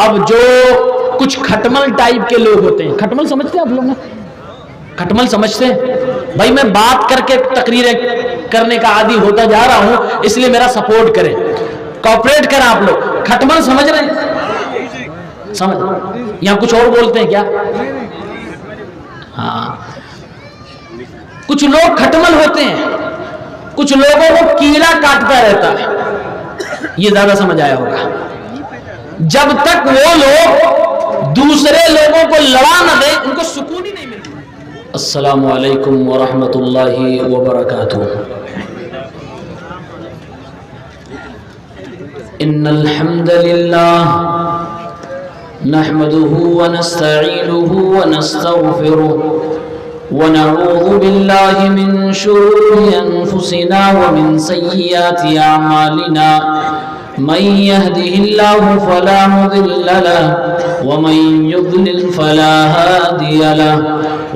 اب جو کچھ کھٹمل ٹائپ کے لوگ ہوتے ہیں، کھٹمل سمجھتے ہیں آپ لوگ؟ کھٹمل سمجھتے ہیں؟ بھائی میں بات کر کے تقریریں کرنے کا عادی ہوتا جا رہا ہوں، اس لیے میرا سپورٹ کریں، کوآپریٹ کریں آپ لوگ۔ کھٹمل سمجھ رہے ہیں؟ سمجھ یہاں کچھ اور بولتے ہیں کیا؟ ہاں، کچھ لوگ کھٹمل ہوتے ہیں، کچھ لوگوں کو کیڑا کاٹتا رہتا ہے، یہ زیادہ سمجھ آیا ہوگا۔ جب تک وہ لوگ دوسرے لوگوں کو لڑا نہ دیں ان کو سکون ہی نہیں ملتا۔ السلام علیکم ورحمۃ اللہ وبرکاتہ۔ ان الحمد للہ نحمده ونستعینه ونستغفره ونعوذ بالله من شرور انفسنا ومن سیئات اعمالنا، من يهده الله فلا مضل له ومن يضلل فلا هادي له،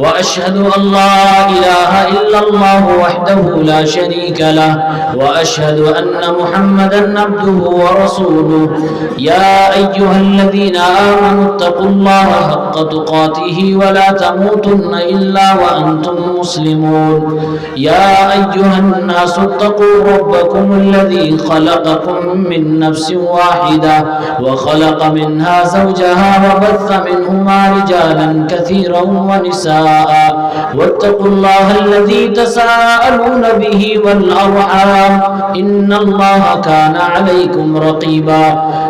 وأشهد أن لا إله إلا الله وحده لا شريك له، وأشهد أن محمدا عبده ورسوله، يا أيها الذين آمنوا اتقوا الله حق تقاته ولا تموتن إلا وأنتم مسلمون، يا أيها الناس اتقوا ربكم الذي خلقكم من نفس واحدة وخلق منها زوجها وبث منهما رجالا كثيرا ونساء، واتقوا الله الذي تساءلون به والأرحام إن الله كان عليكم رقيبا،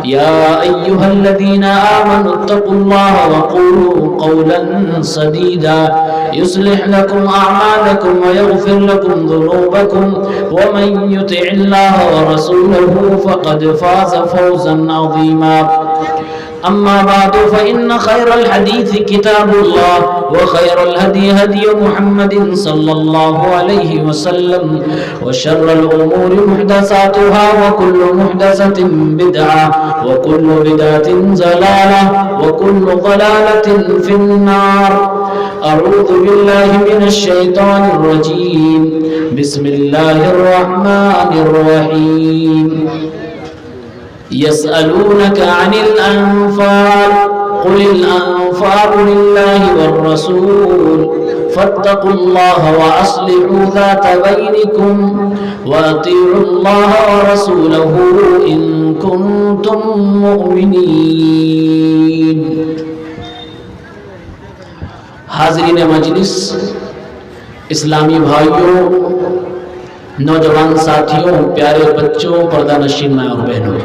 يا أيها الذين آمنوا اتقوا الله وقولوا قولا سديدا يصلح لكم أعمالكم ويغفر لكم ذنوبكم، ومن يطع الله ورسوله فقد فاز فوزا عظيما، أما بعد فإن خير الحديث كتاب الله، وخير الهدي هدي محمد صلى الله عليه وسلم، وشر الأمور محدثاتها وكل محدثة بدعة وكل بدعة ضلالة وكل ضلالة في النار۔ أعوذ بالله من الشيطان الرجيم، بسم الله الرحمن الرحيم۔ يسألونك عن الأنفال قل الأنفال لله والرسول فاتقوا الله وأصلحوا ذات بينكم وأطيعوا الله ورسوله إن كنتم مؤمنين۔ حاضرین مجلس، اسلامی بھائیوں، نوجوان ساتھیوں، پیارے بچوں، پردہ نشین ماں اور بہنوں،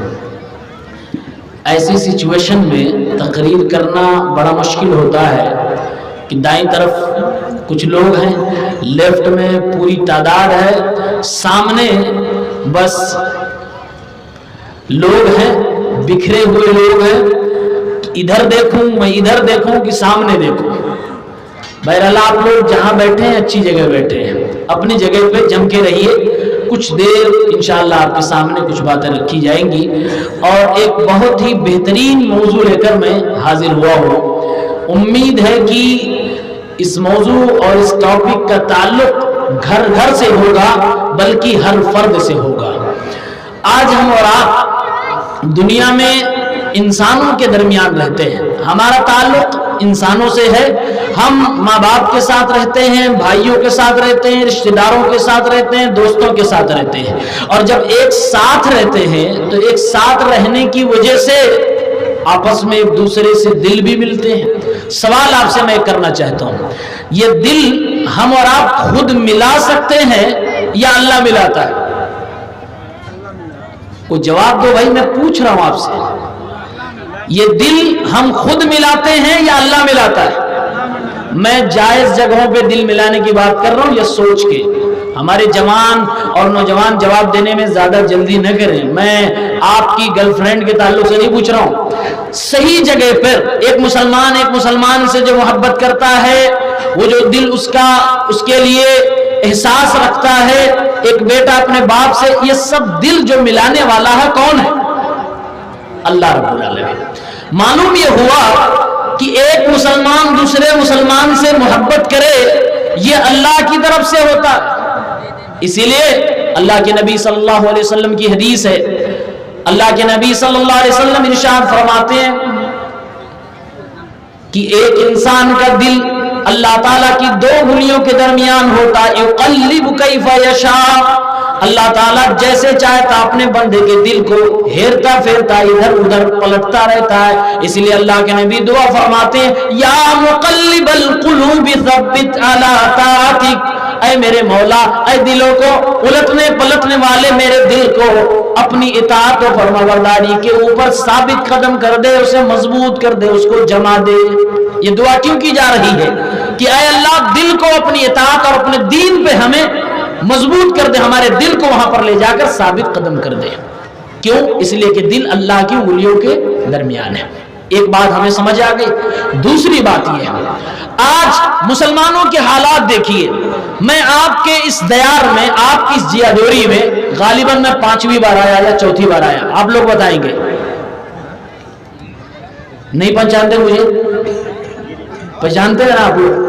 ایسی سچویشن میں تقریر کرنا بڑا مشکل ہوتا ہے کہ دائیں طرف کچھ لوگ ہیں، لیفٹ میں پوری تعداد ہے، سامنے بس لوگ ہیں، بکھرے ہوئے لوگ ہیں، ادھر دیکھوں میں ادھر دیکھوں کہ سامنے دیکھوں۔ بہرحال آپ لوگ جہاں بیٹھے ہیں اچھی جگہ بیٹھے ہیں، اپنی جگہ پہ جم کے رہیے، کچھ دیر انشاءاللہ آپ کے سامنے کچھ باتیں رکھی جائیں گی، اور ایک بہت ہی بہترین موضوع لے کر میں حاضر ہوا ہوں۔ امید ہے کہ اس موضوع اور اس ٹاپک کا تعلق گھر گھر سے ہوگا، بلکہ ہر فرد سے ہوگا۔ آج ہم اور آپ دنیا میں انسانوں کے درمیان رہتے ہیں، ہمارا تعلق انسانوں سے ہے، ہم ماں باپ کے ساتھ رہتے ہیں، بھائیوں کے ساتھ رہتے ہیں، رشتہ داروں کے ساتھ رہتے ہیں، دوستوں کے ساتھ رہتے ہیں، اور جب ایک ساتھ رہتے ہیں تو ایک ساتھ رہنے کی وجہ سے آپس میں ایک دوسرے سے دل بھی ملتے ہیں۔ سوال آپ سے میں کرنا چاہتا ہوں، یہ دل ہم اور آپ خود ملا سکتے ہیں یا اللہ ملاتا ہے؟ کوئی جواب دو بھائی، میں پوچھ رہا ہوں آپ سے، یہ دل ہم خود ملاتے ہیں یا اللہ ملاتا ہے؟ میں جائز جگہوں پہ دل ملانے کی بات کر رہا ہوں، یہ سوچ کے۔ ہمارے جوان اور نوجوان جواب دینے میں زیادہ جلدی نہ کریں، میں آپ کی گرل فرینڈ کے تعلق سے نہیں پوچھ رہا ہوں۔ صحیح جگہ پر ایک مسلمان سے جو محبت کرتا ہے، وہ جو دل اس کے لیے احساس رکھتا ہے، ایک بیٹا اپنے باپ سے، یہ سب دل جو ملانے والا ہے کون ہے؟ اللہ رب العالمین۔ معلوم یہ ہوا کہ ایک مسلمان دوسرے مسلمان سے محبت کرے، یہ اللہ کی طرف سے ہوتا ہے۔ اسی لیے اللہ کے نبی صلی اللہ علیہ وسلم کی حدیث ہے، اللہ کے نبی صلی اللہ علیہ وسلم ارشاد فرماتے ہیں کہ ایک انسان کا دل اللہ تعالیٰ کی دو انگلیوں کے درمیان ہوتا ہے، یقلب کیف یشاء، اللہ تعالیٰ جیسے چاہتا اپنے بندے کے دل کو ہیرتا پھیرتا ادھر ادھر پلٹتا رہتا ہے۔ اس لیے اللہ کے نبی دعا فرماتے ہیں یا مقلب القلوب ثبت علی طاعتک، اے میرے مولا، اے دلوں کو الٹنے پلٹنے والے میرے دل کو اپنی اطاعت و فرمانبرداری کے اوپر ثابت قدم کر دے، اسے مضبوط کر دے، اس کو جما دے۔ یہ دعا کیوں کی جا رہی ہے کہ اے اللہ دل کو اپنی اطاعت اور اپنے دین پہ ہمیں مضبوط کر دے، ہمارے دل کو وہاں پر لے جا کر ثابت قدم کر دے۔ کیوں؟ اس لیے کہ دل اللہ کی انگلیوں کے درمیان ہے۔ ایک بات ہمیں سمجھ آ گئی۔ دوسری بات یہ ہے، آج مسلمانوں کے حالات دیکھیے۔ میں آپ کے اس دیار میں، آپ کی اس جیادوری میں غالباً میں 5ویں بار آیا یا 4تھی بار آیا، آپ لوگ بتائیں گے؟ نہیں پہچانتے مجھے؟ پہچانتے ہیں آپ لوگ؟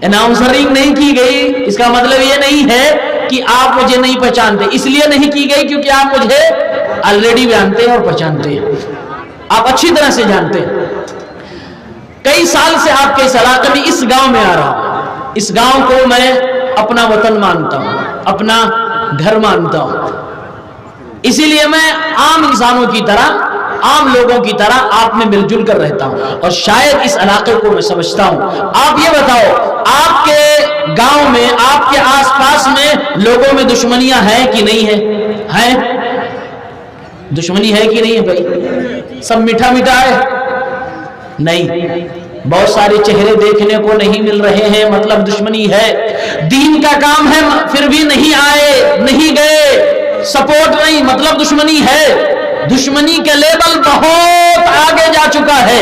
اناؤنسرنگ نہیں کی گئی، اس کا مطلب یہ نہیں ہے کہ آپ مجھے نہیں پہچانتے، اس لیے نہیں کی گئی کیونکہ آپ مجھے آلریڈی جانتے ہیں اور پہچانتے ہیں، آپ اچھی طرح سے جانتے ہیں۔ کئی سال سے آپ کے اس علاقے میں، اس گاؤں میں آ رہا ہوں، اس گاؤں کو میں اپنا وطن مانتا ہوں، اپنا گھر مانتا ہوں، اسی لیے میں عام انسانوں کی طرح، عام لوگوں کی طرح آپ میں مل جل کر رہتا ہوں، اور شاید اس علاقے کو میں سمجھتا ہوں۔ آپ یہ بتاؤ، آپ کے گاؤں میں، آپ کے آس پاس میں لوگوں میں دشمنیاں ہیں کہ نہیں ہیں؟ دشمنی ہے کہ نہیں ہے بھائی؟ سب میٹھا میٹھا ہے؟ نہیں، بہت سارے چہرے دیکھنے کو نہیں مل رہے ہیں، مطلب دشمنی ہے۔ دین کا کام ہے پھر بھی نہیں آئے، نہیں گئے، سپورٹ نہیں، مطلب دشمنی ہے۔ دشمنی کے لیبل بہت آگے جا چکا ہے۔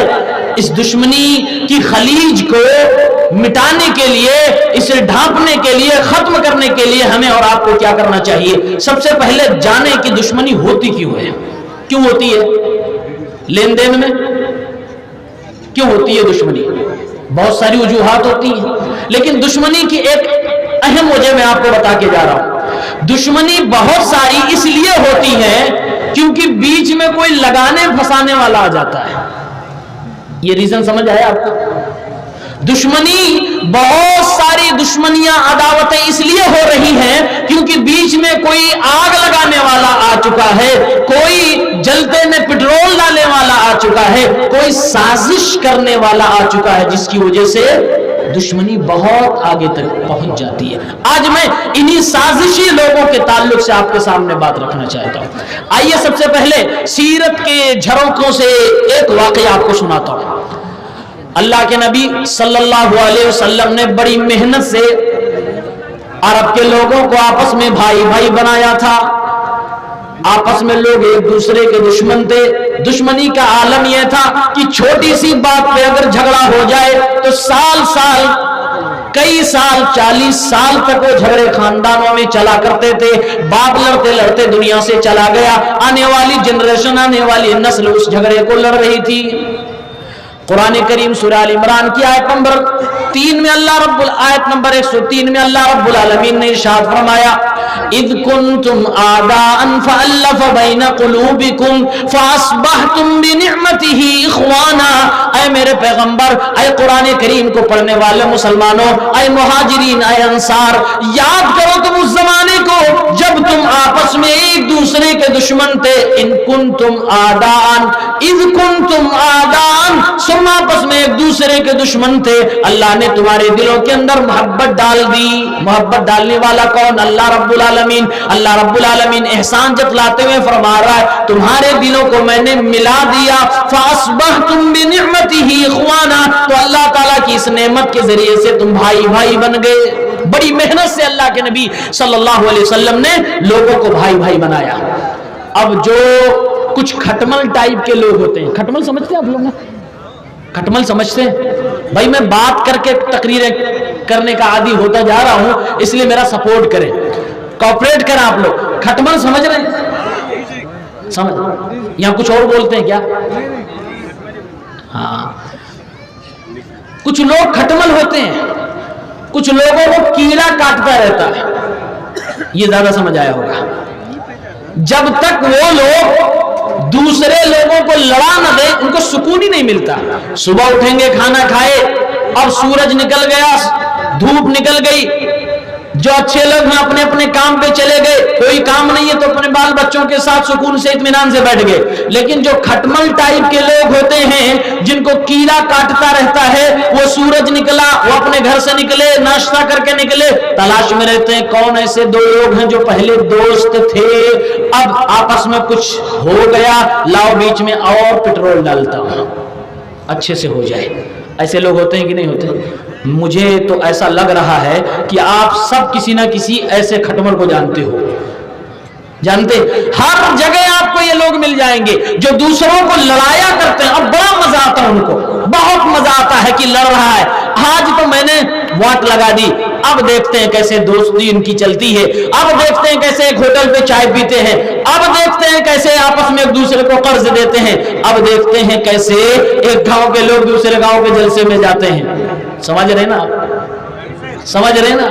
اس دشمنی کی خلیج کو مٹانے کے لیے، اسے ڈھانپنے کے لیے، ختم کرنے کے لیے ہمیں اور آپ کو کیا کرنا چاہیے؟ سب سے پہلے جانیں کہ دشمنی ہوتی کیوں ہے، کیوں ہوتی ہے؟ لین دین میں کیوں ہوتی ہے دشمنی؟ بہت ساری وجوہات ہوتی ہیں، لیکن دشمنی کی ایک اہم وجہ میں آپ کو بتا کے جا رہا ہوں۔ دشمنی بہت ساری اس لیے ہوتی ہے کیونکہ بیچ میں کوئی لگانے پھنسانے والا آ جاتا ہے۔ یہ ریزن سمجھ آیا آپ کو؟ دشمنی، بہت ساری دشمنیاں، عداوتیں اس لیے ہو رہی ہیں کیونکہ بیچ میں کوئی آگ لگانے والا آ چکا ہے، کوئی جلتے میں پٹرول ڈالنے والا آ چکا ہے، کوئی سازش کرنے والا آ چکا ہے، جس کی وجہ سے دشمنی بہت آگے تک پہنچ جاتی ہے۔ آج میں انہی سازشی لوگوں کے تعلق سے آپ کے سامنے بات رکھنا چاہتا ہوں۔ آئیے سب سے پہلے سیرت کے جھروکوں سے ایک واقعہ آپ کو سناتا ہوں۔ اللہ کے نبی صلی اللہ علیہ وسلم نے بڑی محنت سے عرب کے لوگوں کو آپس میں بھائی بھائی بنایا تھا۔ آپس میں لوگ ایک دوسرے کے دشمن تھے۔ دشمنی کا عالم یہ تھا کہ چھوٹی سی بات پہ اگر جھگڑا ہو جائے تو سال کئی سال 40 سال تک وہ جھگڑے خاندانوں میں چلا کرتے تھے۔ باپ لڑتے لڑتے دنیا سے چلا گیا، آنے والی جنریشن، آنے والی نسل اس جھگڑے کو لڑ رہی تھی۔ قرآن کریم سورہ آل عمران کی آیت نمبر 3 میں آیت نمبر 103 میں اللہ رب العالمین نے ارشاد فرمایا اذ کنتم اعداء فالف بین قلوبکم فاصبحتم بنعمتہ اخوانا۔ اے میرے پیغمبر، اے قرآن کریم کو پڑھنے والے مسلمانوں، اے مہاجرین، اے انصار، یاد کرو تم اس زمانے کو جب تم آپس میں ایک دوسرے کے دشمن تھے۔ ان کنتم اعداء، اذ کنتم اعداء، تم آپس میں ایک دوسرے کے دشمن تھے، اللہ نے تمہارے دلوں کے اندر محبت ڈال دی۔ محبت ڈالنے والا کون؟ اللہ رب العالمین۔ اللہ رب العالمین احسان جتلاتے ہوئے فرما رہا ہے تمہارے دلوں کو میں نے ملا دیا۔ فاصبحتم بنعمتہ اخوانا، تو اللہ تعالیٰ کی اس نعمت کے ذریعے سے تم بھائی بھائی بن گئے۔ بڑی محنت سے اللہ کے نبی صلی اللہ علیہ وسلم نے لوگوں کو بھائی بھائی بنایا۔ اب جو کچھ کھٹمل ٹائپ کے لوگ ہوتے ہیں، کھٹمل سمجھتے ہیں آپ لوگ نا؟ کھٹمل سمجھتے ہیں؟ بھائی میں بات کر کے تقریریں کرنے کا عادی ہوتا جا رہا ہوں، اس لیے میرا سپورٹ کریں، کوآپریٹ کریں آپ لوگ۔ کھٹمل سمجھ رہے ہیں؟ سمجھ یہاں کچھ اور بولتے ہیں کیا؟ ہاں، کچھ لوگ کھٹمل ہوتے ہیں، کچھ لوگوں کو کیڑا کاٹتا رہتا ہے، یہ زیادہ سمجھ آیا ہوگا۔ جب تک وہ لوگ دوسرے لوگوں کو لڑا نہ دیں ان کو سکون ہی نہیں ملتا. صبح اٹھیں گے کھانا کھائے, اب سورج نکل گیا, دھوپ نکل گئی, جو اچھے لوگ ہیں اپنے اپنے کام پہ چلے گئے, کوئی کام نہیں ہے تو اپنے بال بچوں کے ساتھ سکون سے اطمینان سے بیٹھ گئے. لیکن جو کھٹمل ٹائپ کے لوگ ہوتے ہیں جن کو کیڑا کاٹتا رہتا ہے, وہ سورج نکلا, وہ اپنے گھر سے نکلے, ناشتہ کر کے نکلے, تلاش میں رہتے ہیں کون ایسے دو لوگ ہیں جو پہلے دوست تھے, اب آپس میں کچھ ہو گیا, لاؤ بیچ میں اور پٹرول ڈالتا ہوں اچھے سے ہو جائے. ایسے لوگ ہوتے ہیں کہ نہیں ہوتے؟ مجھے تو ایسا لگ رہا ہے کہ آپ سب کسی نہ کسی ایسے کھٹمل کو جانتے ہو. جانتے, ہر جگہ آپ کو یہ لوگ مل جائیں گے جو دوسروں کو لڑایا کرتے ہیں. اب بڑا مزہ آتا ہے ان کو, بہت مزہ آتا ہے کہ لڑ رہا ہے. آج تو میں نے واٹ لگا دی, اب دیکھتے ہیں کیسے دوستی ان کی چلتی ہے, اب دیکھتے ہیں کیسے ایک ہوٹل پہ چائے پیتے ہیں, اب دیکھتے ہیں کیسے آپس میں ایک دوسرے کو قرض دیتے ہیں, اب دیکھتے ہیں کیسے ایک گاؤں کے لوگ دوسرے گاؤں کے جلسے میں جاتے ہیں. سمجھ رہے نا, سمجھ رہے نا,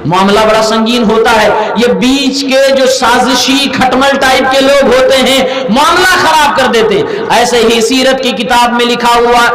معاملہ بڑا سنگین ہوتا ہے. یہ بیچ کے جو سازشی کھٹمل ٹائپ کے لوگ ہوتے ہیں معاملہ خراب کر دیتے. ایسے ہی سیرت کی کتاب میں لکھا ہوا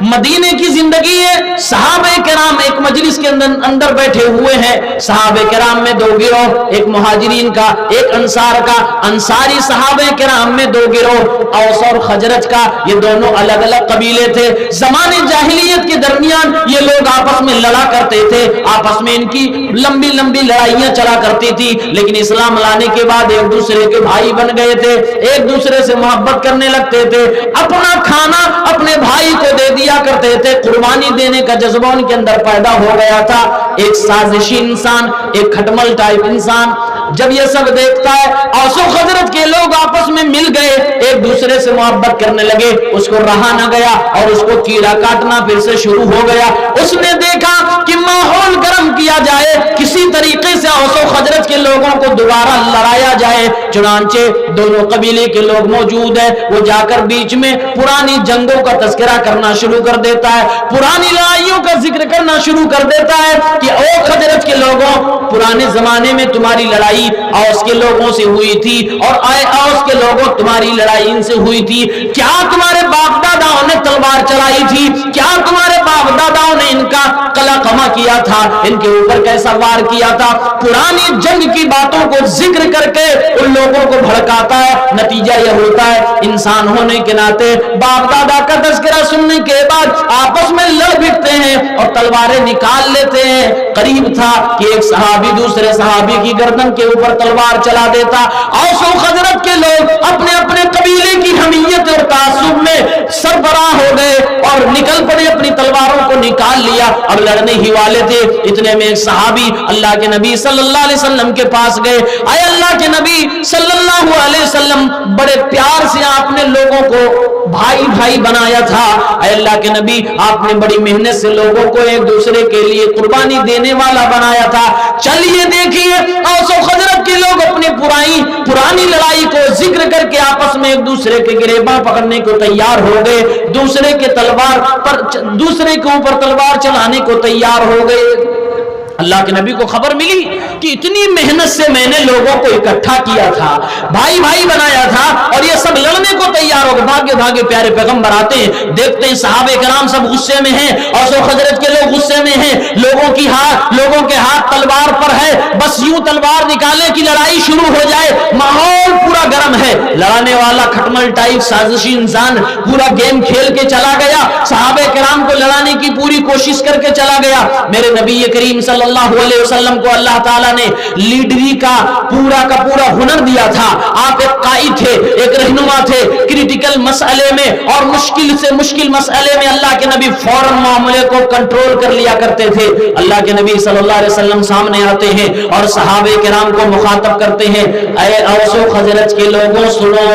مدینے کی زندگی ہے. صحابہ کرام ایک مجلس کے اندر بیٹھے ہوئے ہیں. صحابہ کرام میں دو گروہ, ایک مہاجرین کا ایک انصار کا. انصاری صحابہ کرام میں دو گروہ, اوس اور خزرج کا. یہ دونوں الگ الگ قبیلے تھے. زمانے جاہلیت کے درمیان یہ لوگ آپس میں لڑا کرتے تھے, آپس میں ان کی لمبی لمبی لڑائیاں چلا کرتی تھی. لیکن اسلام لانے کے بعد ایک دوسرے کے بھائی بن گئے تھے, ایک دوسرے سے محبت کرنے لگتے تھے, اپنا کھانا اپنے بھائی کو دے دیا کرتے تھے. قربانی دینے کا جذبہ ان کے اندر پیدا ہو گیا تھا. ایک سازشی انسان, ایک کھٹمل ٹائپ انسان جب یہ سب دیکھتا ہے, اوس و خزرج کے لوگ آپس میں مل گئے, ایک دوسرے سے محبت کرنے لگے, اس کو رہا نہ گیا اور اس کو کیڑا کاٹنا پھر سے شروع ہو گیا. اس نے دیکھا کہ ماحول گرم کیا جائے, کسی طریقے سے اوس و خزرج کے لوگوں کو دوبارہ لڑایا جائے. چنانچہ دونوں قبیلے کے لوگ موجود ہیں, وہ جا کر بیچ میں پرانی جنگوں کا تذکرہ کرنا شروع کر دیتا ہے, پرانی لڑائیوں کا ذکر کرنا شروع کر دیتا ہے کہ او خزرج کے لوگوں, پرانے زمانے میں تمہاری لڑائی اوس کے لوگوں سے ہوئی تھی, اور آئے اوس کے لوگوں تمہاری لڑائی ان سے ہوئی تھی. کیا تمہارے باپ داداؤں نے تلوار چلائی تھی؟ کیا تمہارے باپ داداؤں نے ان کا قلع قمع کیا تھا, ان کے اوپر کیسا وار کیا تھا؟ پرانی جنگ کی باتوں کو ذکر کر کے ان لوگوں کو بھڑکاتا ہے. نتیجہ یہ ہوتا ہے انسان ہونے کے ناطے باپ دادا کا تذکرہ سننے کے بعد آپس میں لڑ بھڑتے ہیں اور تلواریں نکال لیتے ہیں. قریب تھا کہ ایک صحابی دوسرے صحابی کی گردن کے اوپر تلوار چلا دیتا. اوس و خزرج کے لوگ اپنے اپنے قبیلے کی حمیت اور تعصب میں سربراہ ہو گئے اور نکل پڑے, اپنی تلواروں کو نکال لیا, اب لڑنے ہی والے تھے. اتنے میں ایک صحابی اللہ کے نبی صلی اللہ علیہ وسلم کے پاس گئے. اے اللہ کے نبی صلی اللہ علیہ وسلم, بڑے پیار سے آپ نے لوگوں کو بھائی بھائی بنایا تھا. اے اللہ کے نبی, آپ نے بڑی محنت سے لوگوں کو ایک دوسرے کے لیے قربانی دینے والا بنایا تھا. چلیے دیکھیے, اوس و خزرج کے لوگ اپنی پرانی لڑائی کو ذکر کر کے آپس میں ایک دوسرے کے گریباں پکڑنے کو تیار ہو گئے, دوسرے کے اوپر تلوار چلانے کو تیار ہو گئے. اللہ کے نبی کو خبر ملی کہ اتنی محنت سے میں نے لوگوں کو اکٹھا کیا تھا, بھائی بھائی بنایا تھا, اور یہ سب لڑنے کو تیار ہو گئے. بھاگے بھاگے پیارے پیغمبر آتے ہیں, دیکھتے ہیں صحابہ کرام سب غصے میں ہیں, اوس و خزرج کے لوگ غصے میں ہیں, لوگوں کے ہاتھ تلوار پر ہے, بس یوں تلوار نکالنے کی لڑائی شروع ہو جائے. ماحول پورا گرم ہے. لڑانے والا کھٹمل ٹائپ سازشی انسان پورا گیم کھیل کے چلا گیا, صحابہ کرام کو لڑانے کی پوری کوشش کر کے چلا گیا. میرے نبی کریم صلی اللہ علیہ وسلم کو اللہ تعالیٰ نے لیڈری کا پورا ہنر دیا تھا. آپ ایک قائد تھے, ایک رہنما تھے. کرٹیکل مسئلے میں اور مشکل سے مشکل مسئلے میں اللہ کے نبی فوراً معاملے کو کنٹرول کر لیا کرتے تھے. اللہ کے نبی صلی اللہ علیہ وسلم سامنے آتے ہیں اور صحابہ کرام کو مخاطب کرتے ہیں, اے اوس و خزرج کے لوگوں سنو.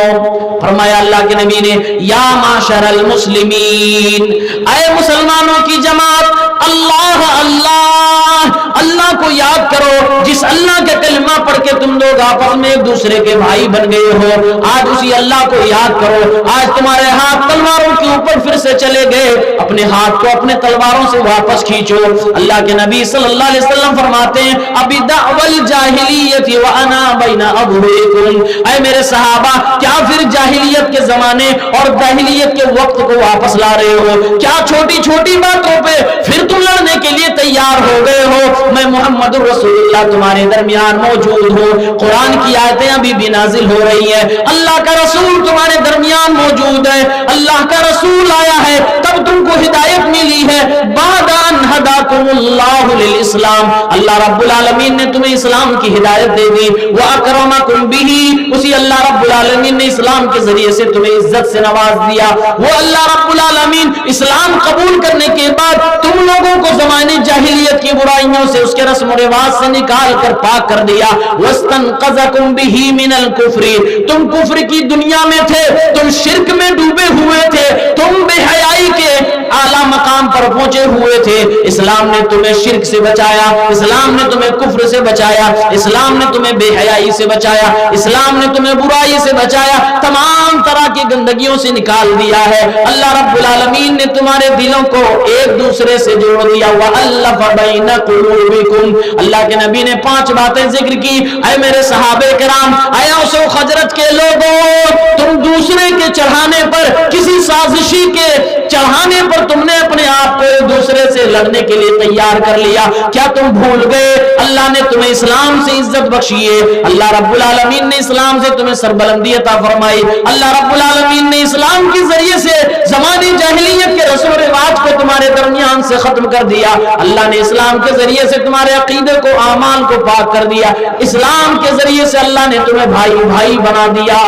فرمایا اللہ کے نبی نے, یا معاشر المسلمین, اے مسلمانوں کی جماعت, اللہ اللہ اللہ کو یاد کرو, جس اللہ کے کلمہ پڑھ کے تم لوگ آپس میں ایک دوسرے کے بھائی بن گئے ہو. آج اسی اللہ کو یاد کرو. آج تمہارے ہاتھ تلواروں کے پر پھر سے چلے گئے، اپنے ہاتھ کو اپنے تلواروں سے واپس کھینچو۔ اللہ کے نبی صلی اللہ علیہ وسلم فرماتے ہیں ابی دعوال جاہلیت وانا بین اظہرکم، اے میرے صحابہ کیا پھر جاہلیت کے زمانے اور جاہلیت کے وقت کو واپس لا رہے ہو؟ کیا چھوٹی چھوٹی باتوں پہ پھر تم لڑنے کے لیے تیار ہو گئے ہو؟ میں محمد رسول اللہ تمہارے درمیان موجود ہوں، قرآن کی آیتیں ابھی بھی نازل ہو رہی ہے، اللہ کا رسول تمہارے درمیان موجود ہے، اللہ کا رسول آیا ہے تب تم کو ہدایت ملی ہے، بعد ان ہداکم اللہ للاسلام، اللہ رب العالمین نے تمہیں اسلام کی ہدایت دے دی، واکرمکم بہ، اسی اللہ رب العالمین نے اسلام کے ذریعے سے تمہیں عزت سے نواز دیا، وہ اللہ رب العالمین اسلام قبول کرنے کے بعد تم لوگوں کو زمانے جاہلیت کی برائیوں سے، اس کے رسم و رواج سے نکال کر پاک کر دیا، واستنقذکم بہ من الکفر، تم کفر کی دنیا میں تھے، تم شرک میں ڈوبے ہوئے تھے، تم بے حیائی کے اعلیٰ مقام پر پہنچے ہوئے تھے، اسلام نے تمہیں شرک سے بچایا، اسلام نے تمہیں کفر سے بچایا، اسلام نے تمہیں بے حیائی سے بچایا، اسلام نے تمہیں برائی سے بچایا، تمام طرح کی گندگیوں سے نکال دیا ہے، اللہ رب العالمین نے تمہارے دلوں کو ایک دوسرے سے جوڑ دیا، وَأَلَّفَ بَيْنَ قُلُوبِكُمْ، اللہ کے نبی نے 5 باتیں ذکر کی، اے میرے صحابہ کرام، اے اوس و خزرج کے لوگوں، تم دوسرے کے چڑھانے پر، کسی سازشی کے چڑھانے پر تم نے اپنے آپ کو ایک دوسرے سے لڑنے کے لیے تیار کر لیا، کیا تم بھول گئے اللہ نے تمہیں اسلام سے عزت بخشی ہے، اللہ رب العالمین نے اسلام سے تمہیں سربلندی عطا فرمائی، اللہ رب العالمین نے اسلام کے ذریعے سے زمانے جاہلیت کے رسم و رواج کو تمہارے درمیان سے ختم کر دیا، اللہ نے اسلام کے ذریعے سے تمہارے عقیدے کو، اعمال کو پاک کر دیا، اسلام کے ذریعے سے اللہ نے تمہیں بھائی بھائی بنا دیا،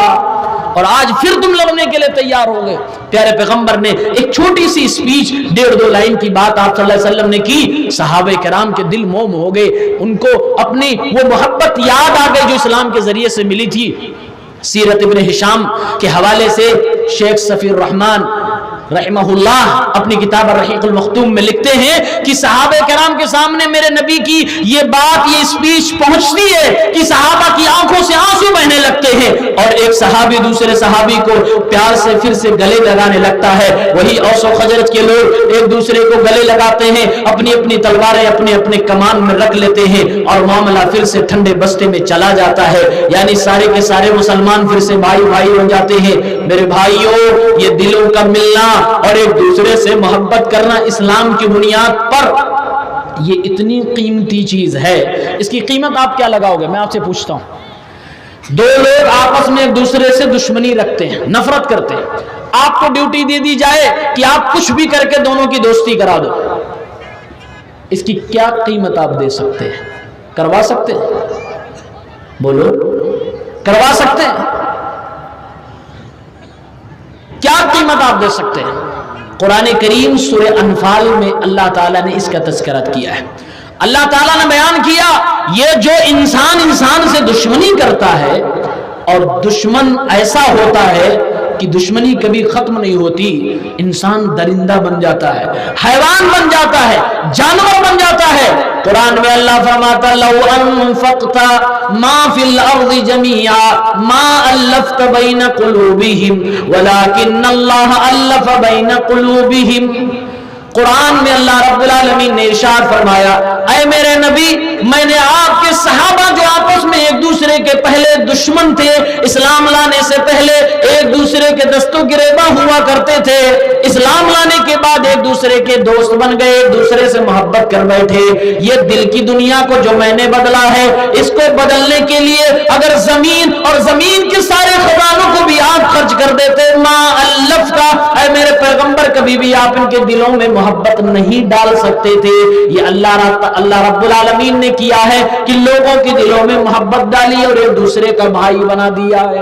اور آج پھر تم لڑنے کے لیے تیار ہو گئے۔ پیارے پیغمبر نے ایک چھوٹی سی اسپیچ 1.5-2 لائن کی بات آپ صلی اللہ علیہ وسلم نے کی، صحابہ کرام کے دل موم ہو گئے، ان کو اپنی وہ محبت یاد آ گئی جو اسلام کے ذریعے سے ملی تھی۔ سیرت ابن ہشام کے حوالے سے شیخ صفی الرحمن رحمہ اللہ اپنی کتاب الرحیق المختوم میں لکھتے ہیں کہ صحابہ کرام کے سامنے میرے نبی کی یہ بات، یہ اسپیچ پہنچتی ہے کہ صحابہ کی آنکھوں سے آنسو بہنے لگتے ہیں، اور ایک صحابی دوسرے صحابی کو پیار سے پھر سے گلے لگانے لگتا ہے، وہی اوس و خزرج کے لوگ ایک دوسرے کو گلے لگاتے ہیں، اپنی اپنی تلواریں اپنے اپنے کمان میں رکھ لیتے ہیں، اور معاملہ پھر سے ٹھنڈے بستے میں چلا جاتا ہے، یعنی سارے کے سارے مسلمان پھر سے بھائی بھائی ہو جاتے ہیں۔ میرے بھائیوں، یہ دلوں کا ملنا اور ایک دوسرے سے محبت کرنا اسلام کی بنیاد پر، یہ اتنی قیمتی چیز ہے، اس کی قیمت آپ کیا لگاؤ گے؟ میں آپ سے پوچھتا ہوں، 2 لوگ آپس میں ایک دوسرے سے دشمنی رکھتے ہیں، نفرت کرتے ہیں، آپ کو ڈیوٹی دے دی جائے کہ آپ کچھ بھی کر کے دونوں کی دوستی کرا دو، اس کی کیا قیمت آپ دے سکتے ہیں؟ کروا سکتے ہیں؟ بولو، کروا سکتے ہیں؟ کیا قیمت آپ دے سکتے ہیں؟ قرآن کریم سورہ انفال میں اللہ تعالیٰ نے اس کا تذکرہ کیا ہے، اللہ تعالیٰ نے بیان کیا یہ جو انسان سے دشمنی کرتا ہے، اور دشمن ایسا ہوتا ہے کہ دشمنی کبھی ختم نہیں ہوتی، انسان درندہ بن جاتا ہے، حیوان بن جاتا ہے، جانور بن جاتا ہے۔ قرآن میں اللہ فرماتا لو انفقت ما فی الارض جميعا ما الفت بین قلوبہم ولکن اللہ الف بین قلوبہم۔ قرآن میں اللہ رب العالمین نے ارشاد فرمایا، اے میرے نبی، میں نے آپ کے صحابہ جو آپس میں ایک دوسرے کے پہلے دشمن تھے، اسلام لانے سے پہلے ایک دوسرے کے دست و گریباں ہوا کرتے تھے، اسلام لانے کے بعد ایک دوسرے کے دوست بن گئے، ایک دوسرے سے محبت کر بیٹھے، یہ دل کی دنیا کو جو میں نے بدلا ہے، اس کو بدلنے کے لیے اگر زمین اور زمین کے سارے خزانوں کو بھی آپ خرچ کر دیتے، ما الف کا، اے میرے پیغمبر، کبھی بھی آپ ان کے دلوں میں محبت نہیں ڈال سکتے تھے۔ یہ اللہ رب العالمین نے کیا ہے کہ لوگوں کے دلوں میں محبت ڈالی اور ایک دوسرے کا بھائی بنا دیا ہے۔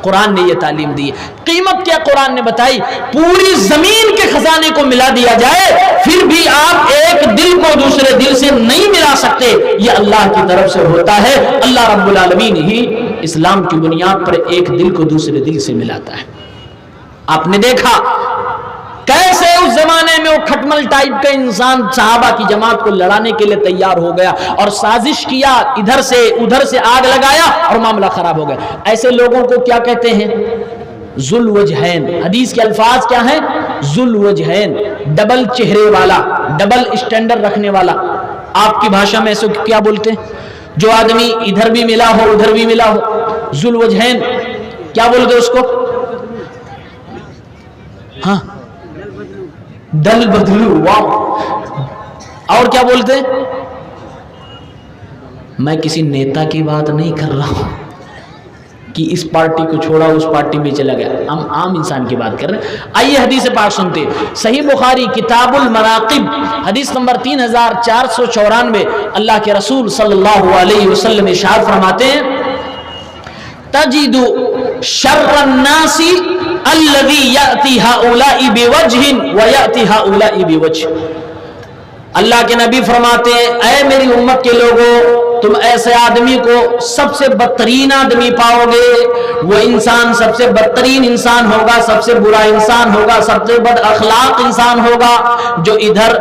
قرآن نے یہ تعلیم دی ہے۔ قیمت کیا قرآن نے بتائی؟ پوری زمین کے خزانے کو ملا دیا جائے پھر بھی آپ ایک دل کو دوسرے دل سے نہیں ملا سکتے، یہ اللہ کی طرف سے ہوتا ہے۔ اللہ رب العالمین ہی اسلام کی بنیاد پر ایک دل کو دوسرے دل سے ملاتا ہے۔ آپ نے دیکھا کیسے اس زمانے میں وہ کھٹمل ٹائپ کا انسان صحابہ کی جماعت کو لڑانے کے لیے تیار ہو گیا اور سازش کیا، ادھر سے ادھر سے آگ لگایا اور معاملہ خراب ہو گیا۔ ایسے لوگوں کو کیا کہتے ہیں؟ ذو الوجہین۔ حدیث کے الفاظ کیا ہیں؟ ذل وجہین، ڈبل چہرے والا، ڈبل اسٹینڈرڈ رکھنے والا. آپ کی بھاشا میں اسے کیا بولتے ہیں؟ جو آدمی ادھر بھی ملا ہو ادھر بھی ملا ہو. ذل وجہین کیا بولتے اس کو؟ ہاں دل بدلو. واہ. اور کیا بولتے؟ میں کسی نیتا کی بات نہیں کر رہا ہوں کہ اس پارٹی کو چھوڑا اس پارٹی میں چلا گیا، ہم عام انسان کی بات کر رہے ہیں. آئیے حدیث پاک سنتے ہیں. صحیح بخاری کتاب المناقب حدیث نمبر 3494. اللہ کے رسول صلی اللہ علیہ وسلم ارشاد فرماتے ہیں تجد شر الناس الذي يأتي هؤلاء بوجه ويأتي هؤلاء بوجه. اللہ کے نبی فرماتے ہیں اے میری امت کے لوگوں، تم ایسے آدمی کو سب سے بدترین آدمی پاؤ گے. وہ انسان سب سے بدترین انسان ہوگا، سب سے برا انسان ہوگا، سب سے بد اخلاق انسان ہوگا جو ادھر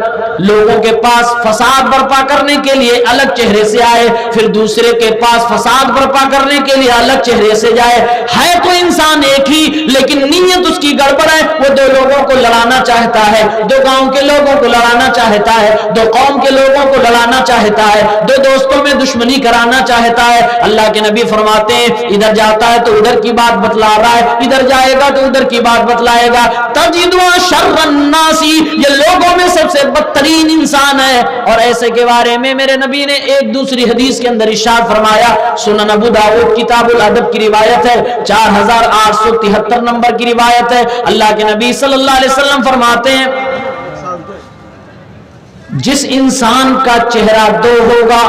لوگوں کے پاس فساد برپا کرنے کے لیے الگ چہرے سے آئے، پھر دوسرے کے پاس فساد برپا کرنے کے لیے الگ چہرے سے جائے. ہے تو انسان ایک ہی لیکن نیت اس کی گڑبڑ ہے. وہ دو لوگوں کو لڑانا چاہتا ہے، دو گاؤں کے لوگوں کو لڑانا چاہتا ہے، دو قوم کے لوگوں کو لڑانا چاہتا ہے، دو دوستوں میں دشمنی کرانا چاہتا ہے. اللہ کے نبی فرماتے ہیں ادھر جاتا ہے تو ادھر کی بات بتلا رہا ہے، ادھر جائے گا تو ادھر کی بات بتلائے گا. تجدوا شر الناس، یہ لوگوں میں سب سے بدترین انسان ہے. اور ایسے کے بارے میں میرے نبی نے ایک دوسری حدیث کے اندر ارشاد فرمایا، سنن ابو داؤد کتاب الادب کی روایت ہے، 4873 نمبر کی روایت ہے. اللہ کے نبی صلی اللہ علیہ وسلم فرماتے ہیں جس انسان کا چہرہ دو ہوگا،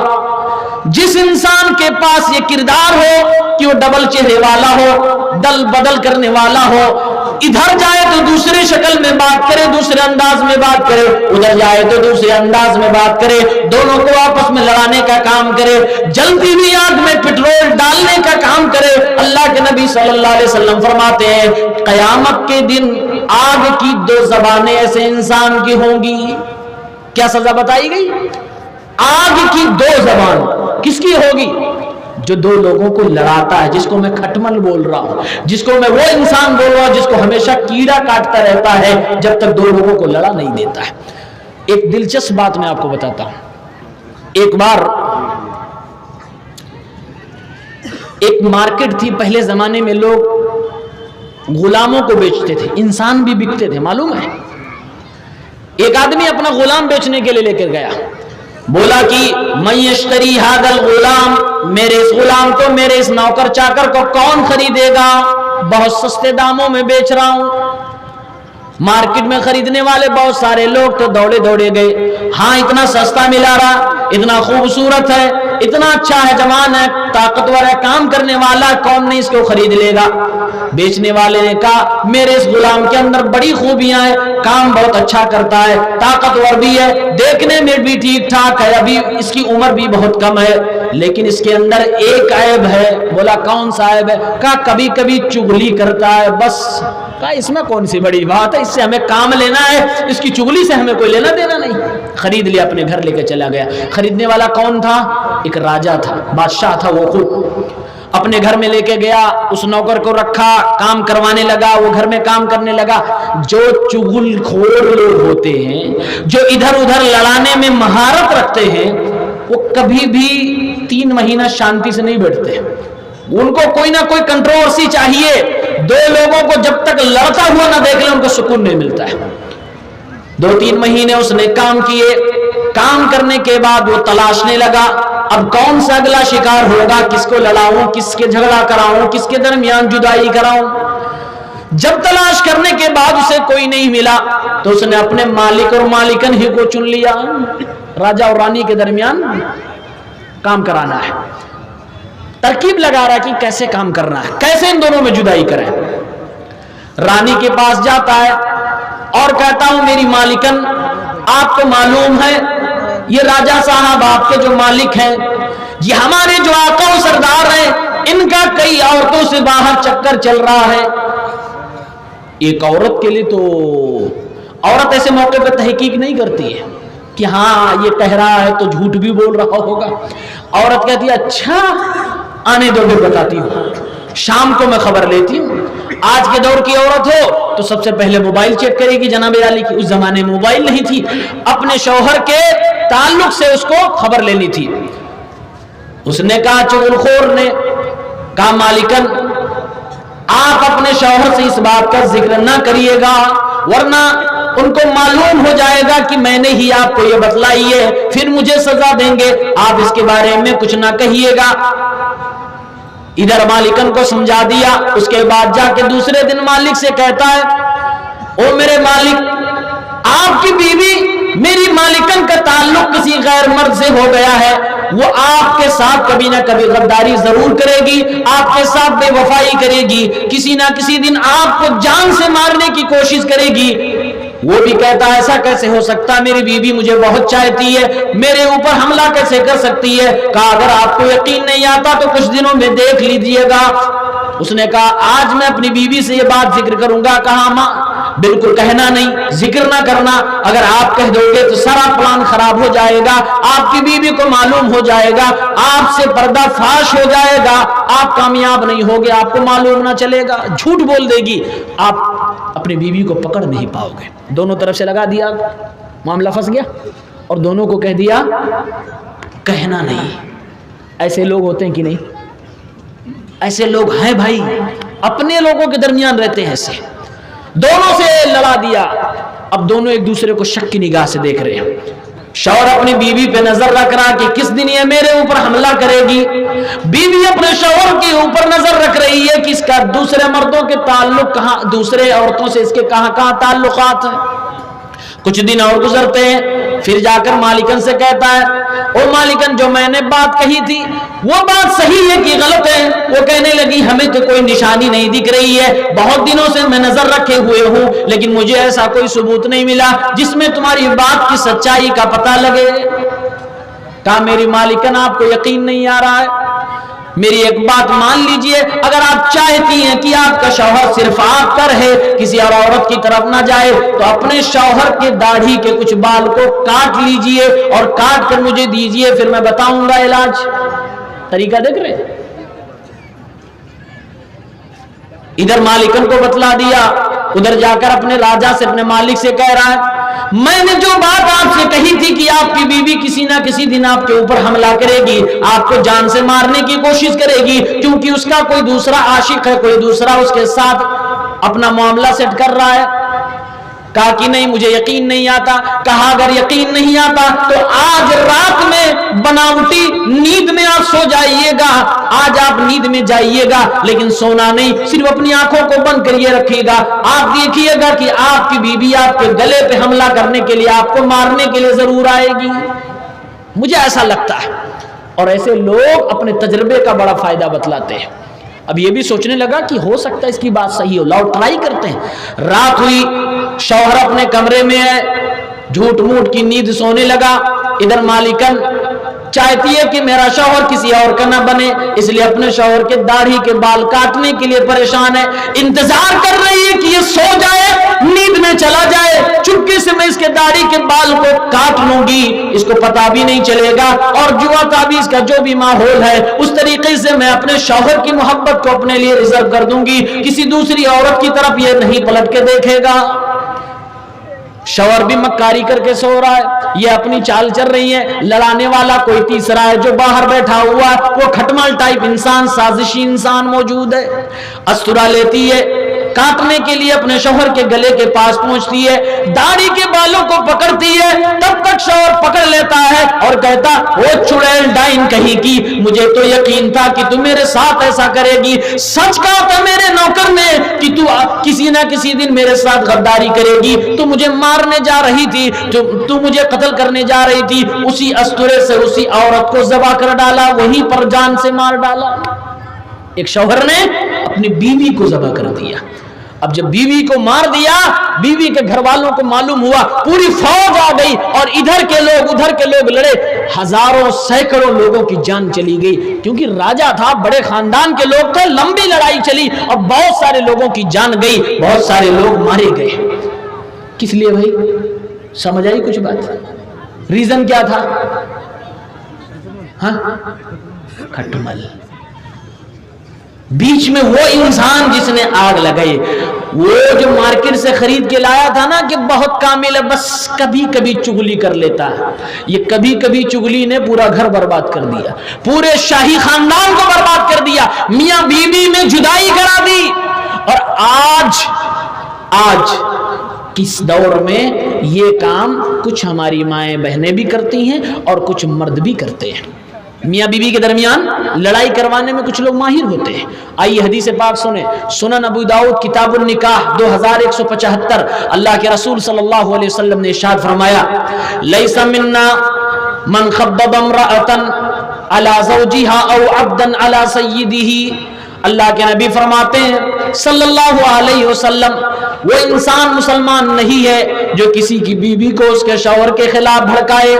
جس انسان کے پاس یہ کردار ہو کہ وہ ڈبل چہرے والا ہو، دل بدل کرنے والا ہو، ادھر جائے تو دوسرے شکل میں بات کرے، دوسرے انداز میں بات کرے، ادھر جائے تو دوسرے انداز میں بات کرے، دونوں کو آپس میں لڑانے کا کام کرے، جلتی ہوئی آگ میں پٹرول ڈالنے کا کام کرے. اللہ کے نبی صلی اللہ علیہ وسلم فرماتے ہیں قیامت کے دن آگ کی دو زبانیں ایسے انسان کی ہوں گی. کیا سزا بتائی گئی؟ آگ کی دو زبان کس کی ہوگی؟ جو دو لوگوں کو لڑاتا ہے، جس کو میں کھٹمل بول رہا ہوں، جس کو میں وہ انسان بول رہا ہوں جس کو ہمیشہ کیڑا کاٹتا رہتا ہے جب تک دو لوگوں کو لڑا نہیں دیتا ہے. ایک دلچسپ بات میں آپ کو بتاتا ہوں. ایک بار ایک مارکیٹ تھی، پہلے زمانے میں لوگ غلاموں کو بیچتے تھے، انسان بھی بکتے تھے، معلوم ہے. ایک آدمی اپنا غلام بیچنے کے لیے لے کر گیا، بولا کہ من یشتری ھذا الغلام، میرے اس غلام کو، میرے اس نوکر چاکر کو کون خریدے گا؟ بہت سستے داموں میں بیچ رہا ہوں. مارکیٹ میں خریدنے والے بہت سارے لوگ تو دوڑے دوڑے گئے. ہاں اتنا سستا ملا رہا، اتنا خوبصورت ہے، اتنا اچھا ہے، جوان ہے، طاقتور ہے، کام کرنے والا، کون نہیں اس کو خرید لے گا؟ بیچنے والے نے کہا میرے اس غلام کے اندر بڑی خوبیاں ہیں، کام بہت اچھا کرتا ہے، طاقتور بھی ہے، دیکھنے میں بھی ٹھیک ٹھاک ہے، ابھی اس کی عمر بھی بہت کم ہے، لیکن اس کے اندر ایک عیب ہے. بولا کون سا عیب ہے؟ کہا کبھی کبھی چغلی کرتا ہے. بس کہا اس میں کون سی بڑی بات ہے، اس سے ہمیں کام لینا ہے، اس کی چغلی سے ہمیں کوئی لینا دینا نہیں. خرید لیا، اپنے گھر لے کے چلا گیا. خریدنے والا کون تھا؟ ایک راجا تھا، بادشاہ تھا. وہ خود اپنے گھر میں لے کے گیا، اس نوکر کو رکھا، کام کروانے لگا، وہ گھر میں کام کرنے لگا. جو چغل خور لوگ ہوتے ہیں، جو ادھر ادھر لڑانے میں مہارت رکھتے ہیں، وہ کبھی بھی 3 مہینہ شانتی سے نہیں بیٹھتے. ان کو کوئی نہ کوئی کنٹروورسی چاہیے. دو لوگوں کو جب تک لڑتا ہوا نہ دیکھ لیں ان کو سکون نہیں ملتا ہے. 2-3 مہینے اس نے کام کیے. کام کرنے کے بعد وہ تلاشنے لگا اب کون سا اگلا شکار ہوگا، کس کو لڑاؤں، کس کے جھگڑا کراؤں، کس کے درمیان جدائی کراؤں. جب تلاش کرنے کے بعد اسے کوئی نہیں ملا تو اس نے اپنے مالک اور مالکن ہی کو چن لیا. راجا اور رانی کے درمیان کام کرانا ہے. ترکیب لگا رہا کہ کیسے کام کرنا ہے، کیسے ان دونوں میں جدائی کریں. رانی کے پاس جاتا ہے اور کہتا ہوں میری مالکن، آپ کو معلوم ہے یہ راجا صاحب آپ کے جو مالک ہیں، یہ ہمارے جو آقا و سردار ہیں، ان کا کئی عورتوں سے باہر چکر چل رہا ہے. ایک عورت کے لیے تو عورت ایسے موقع پہ تحقیق نہیں کرتی ہے کہ ہاں یہ کہہ رہا ہے تو جھوٹ بھی بول رہا ہوگا. عورت کہتی ہے اچھا آنے دو میں بتاتی ہوں. شام کو میں خبر لیتی ہوں. آج کے دور کی عورت ہو تو سب سے پہلے موبائل چیک کرے گی جناب عالی کی. اس زمانے میں موبائل نہیں تھی. اپنے شوہر کے تعلق سے اس کو خبر لینی تھی. اس نے کہا, چغل خور نے کہا, مالکن آپ اپنے شوہر سے اس بات کا ذکر نہ کریے گا, ورنہ ان کو معلوم ہو جائے گا کہ میں نے ہی آپ کو یہ بتلائی ہے, پھر مجھے سزا دیں گے. آپ اس کے بارے میں کچھ نہ کہیے گا. ادھر مالکن کو سمجھا دیا. اس کے بعد جا کے دوسرے دن مالک سے کہتا ہے, او میرے مالک, آپ کی بیوی میری مالکن کا تعلق کسی غیر مرد سے ہو گیا ہے. وہ آپ کے ساتھ کبھی نہ کبھی غداری ضرور کرے گی, آپ کے ساتھ بے وفائی کرے گی, کسی نہ کسی دن آپ کو جان سے مارنے کی کوشش کرے گی. وہ بھی کہتا ہے, ایسا کیسے ہو سکتا, میری بیوی مجھے بہت چاہتی ہے, میرے اوپر حملہ کیسے کر سکتی ہے. کہا, اگر آپ کو یقین نہیں آتا تو کچھ دنوں میں دیکھ لیجیے گا. اس نے کہا, آج میں اپنی بیوی سے یہ بات ذکر کروں گا. کہا, ماں بالکل کہنا نہیں, ذکر نہ کرنا. اگر آپ کہہ دو گے تو سارا پلان خراب ہو جائے گا, آپ کی بیوی کو معلوم ہو جائے گا, آپ سے پردہ فاش ہو جائے گا, آپ کامیاب نہیں ہوگے, آپ کو معلوم نہ چلے گا, جھوٹ بول دے گی, آپ اپنی بیوی کو پکڑ نہیں پاؤ گے. دونوں طرف سے لگا دیا, معاملہ پھنس گیا, اور دونوں کو کہہ دیا کہنا نہیں. ایسے لوگ ہوتے ہیں کہ نہیں؟ ایسے لوگ ہیں بھائی, اپنے لوگوں کے درمیان رہتے ہیں ایسے. دونوں سے لڑا دیا. اب دونوں ایک دوسرے کو شک کی نگاہ سے دیکھ رہے ہیں. شوہر اپنی بیوی پہ نظر رکھ رہا کہ کس دن یہ میرے اوپر حملہ کرے گی. بیوی اپنے شوہر کے اوپر نظر رکھ رہی ہے کہ اس کا دوسرے مردوں کے تعلق کہاں, دوسرے عورتوں سے اس کے کہاں کہاں تعلقات ہیں. کچھ دن اور گزرتے ہیں, پھر جا کر مالکن سے کہتا ہے, او مالکن, جو میں نے بات کہی تھی وہ بات صحیح ہے کہ غلط ہے؟ وہ کہنے لگی, ہمیں تو کوئی نشانی نہیں دکھ رہی ہے, بہت دنوں سے میں نظر رکھے ہوئے ہوں, لیکن مجھے ایسا کوئی ثبوت نہیں ملا جس میں تمہاری بات کی سچائی کا پتہ لگے. کہا, میری مالکن, آپ کو یقین نہیں آ رہا ہے, میری ایک بات مان لیجئے, اگر آپ چاہتی ہیں کہ آپ کا شوہر صرف آپ کا رہے, کسی اور عورت کی طرف نہ جائے, تو اپنے شوہر کے داڑھی کے کچھ بال کو کاٹ لیجئے اور کاٹ کر مجھے دیجئے, پھر میں بتاؤں گا علاج. طریقہ دیکھ رہے ہیں. ادھر مالکن کو بتلا دیا, ادھر جا کر اپنے راجا سے, اپنے مالک سے کہہ رہا ہے, میں نے جو بات آپ سے کہی تھی کہ آپ کی بیوی کسی نہ کسی دن آپ کے اوپر حملہ کرے گی, آپ کو جان سے مارنے کی کوشش کرے گی, کیونکہ اس کا کوئی دوسرا عاشق ہے, کوئی دوسرا اس کے ساتھ اپنا معاملہ سیٹ کر رہا ہے. کہا کہ نہیں, مجھے یقین نہیں آتا. کہا, اگر یقین نہیں آتا تو آج رات میں بناوٹی نیند میں آپ سو جائیے گا, آج آپ نیند میں جائیے گا, لیکن سونا نہیں, صرف اپنی آنکھوں کو بند کریے رکھیے گا. آپ دیکھیے گا کہ آپ کی بیوی آپ کے گلے پہ حملہ کرنے کے لیے, آپ کو مارنے کے لیے ضرور آئے گی. مجھے ایسا لگتا ہے. اور ایسے لوگ اپنے تجربے کا بڑا فائدہ بتلاتے ہیں. اب یہ بھی سوچنے لگا کہ ہو سکتا ہے اس کی بات صحیح ہو, لاؤ ٹرائی کرتے ہیں. رات ہوئی, شوہر اپنے کمرے میں ہے, جھوٹ موٹ کی نیند سونے لگا. ادھر مالکن چاہتی ہے کہ میرا شوہر کسی اور کا نہ بنے, اس لیے اپنے شوہر کے داڑھی کے بال کاٹنے کے لیے پریشان ہے. انتظار کر رہی ہے کہ یہ سو جائے, نیند میں چلا جائے, چپکے سے میں اس کے داڑھی کے بال کو کاٹ لوں گی, اس کو پتا بھی نہیں چلے گا, اور جوا تعویذ کا جو بھی ماحول ہے اس طریقے سے میں اپنے شوہر کی محبت کو اپنے لیے ریزرو کر دوں گی, کسی دوسری عورت کی طرف یہ نہیں پلٹ کے دیکھے گا. شوہر بھی مکاری کر کے سو رہا ہے, یہ اپنی چال چل رہی ہے. لڑانے والا کوئی تیسرا ہے جو باہر بیٹھا ہوا ہے, وہ کھٹمل ٹائپ انسان, سازشی انسان موجود ہے. استرا لیتی ہے, کاٹنے کے لیے اپنے شوہر کے گلے کے پاس پہنچتی ہے, داڑھی کے بالوں کو پکڑتی ہے. تب تک شوہر پکڑ لیتا ہے اور کہتا, وہ چڑیل ڈائن کہیں کی, مجھے تو یقین تھا کہ تم میرے ساتھ ایسا کرے گی. سچ کہا تھا میرے نوکر نے کہ تو کسی نہ کسی دن میرے ساتھ غداری کرے گی, تو مجھے مارنے جا رہی تھی, تو مجھے قتل کرنے جا رہی تھی. اسی استرے سے اسی عورت کو ذبح کر ڈالا, وہیں پر جان سے مار ڈالا. ایک شوہر نے اپنی بیوی کو ذبح کر دیا. اب جب بیوی کو مار دیا, بیوی کے گھر والوں کو معلوم ہوا, پوری فوج آ گئی, اور ادھر کے لوگ ادھر کے لوگ لڑے, ہزاروں سینکڑوں لوگوں کی جان چلی گئی. کیونکہ راجا تھا, بڑے خاندان کے لوگ تھے, لمبی لڑائی چلی اور بہت سارے لوگوں کی جان گئی, بہت سارے لوگ مارے گئے. کس لیے بھائی, سمجھ آئی کچھ بات؟ ریزن کیا تھا؟ ہاں, کھٹمل. بیچ میں وہ انسان جس نے آگ لگائی، وہ جو مارکیٹ سے خرید کے لایا تھا نا کہ بہت کامل ہے، بس کبھی کبھی چغلی کر لیتا ہے، یہ کبھی کبھی چغلی نے پورا گھر برباد کر دیا، پورے شاہی خاندان کو برباد کر دیا، میاں بیوی میں جدائی کرا دی۔ اور آج کس دور میں یہ کام کچھ ہماری مائیں بہنیں بھی کرتی ہیں اور کچھ مرد بھی کرتے ہیں۔ میاں بیوی کے درمیان لڑائی کروانے میں کچھ لوگ ماہر ہوتے ہیں۔ آئیے حدیث پاک سنیں، سنن ابو داؤد کتاب النکاح 2175، اللہ کے رسول صلی اللہ علیہ وسلم نے ارشاد فرمایا، لیس منا من خبب امرأة على زوجها او عبدا على سیدہ۔ اللہ کے نبی فرماتے ہیں صلی اللہ علیہ وسلم، وہ انسان مسلمان نہیں ہے جو کسی کی بیوی کو اس کے شوہر کے خلاف بھڑکائے،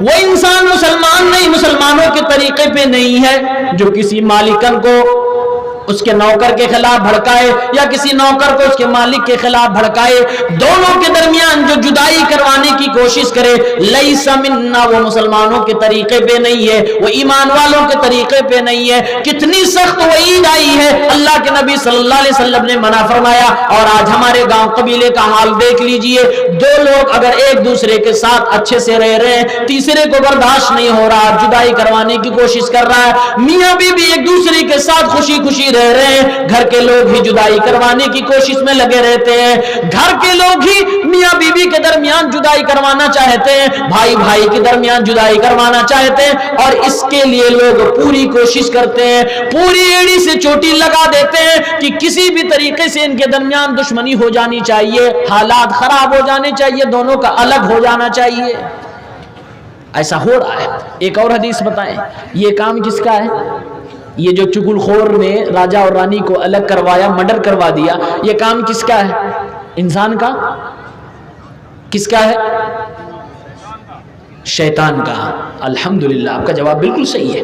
وہ انسان مسلمان نہیں، مسلمانوں کے طریقے پہ نہیں ہے جو کسی مالکن کو اس کے نوکر کے خلاف بھڑکائے یا کسی نوکر کو اس کے مالک کے خلاف بھڑکائے، دونوں کے درمیان جو جدائی کروانے کی کوشش کرے، لیس منا، وہ مسلمانوں کے طریقے پہ نہیں ہے، وہ ایمان والوں کے طریقے پہ نہیں ہے۔ کتنی سخت وعید آئی ہے، اللہ کے نبی صلی اللہ علیہ وسلم نے منع فرمایا۔ اور آج ہمارے گاؤں قبیلے کا حال دیکھ لیجئے، دو لوگ اگر ایک دوسرے کے ساتھ اچھے سے رہ رہے ہیں، تیسرے کو برداشت نہیں ہو رہا، جدائی کروانے کی کوشش کر رہا ہے، میاں بیوی ایک دوسرے کے ساتھ خوشی خوشی رہ رہے ہیں، گھر کے لوگ ہی جدائی کروانے کی کوشش میں لگے رہتے ہیں، گھر کے لوگ ہی میاں بیوی کے درمیان جدائی کروانا چاہتے ہیں، بھائی بھائی کے درمیان جدائی کروانا چاہتے ہیں، اور اس کے لیے لوگ پوری کوشش کرتے ہیں، پوری ایڑی سے چوٹی لگا دیتے ہیں کہ کسی بھی طریقے سے ان کے درمیان دشمنی ہو جانی چاہیے، حالات خراب ہو جانے چاہیے، دونوں کا الگ ہو جانا چاہیے۔ ایسا ہو رہا ہے۔ ایک اور حدیث بتائیں، یہ کام کس کا ہے؟ یہ جو چغل خور نے راجا اور رانی کو الگ کروایا، مرڈر کروا دیا، یہ کام کس کا ہے؟ انسان کا؟ کس کا ہے؟ شیطان کا۔ الحمدللہ، آپ کا جواب بالکل صحیح ہے۔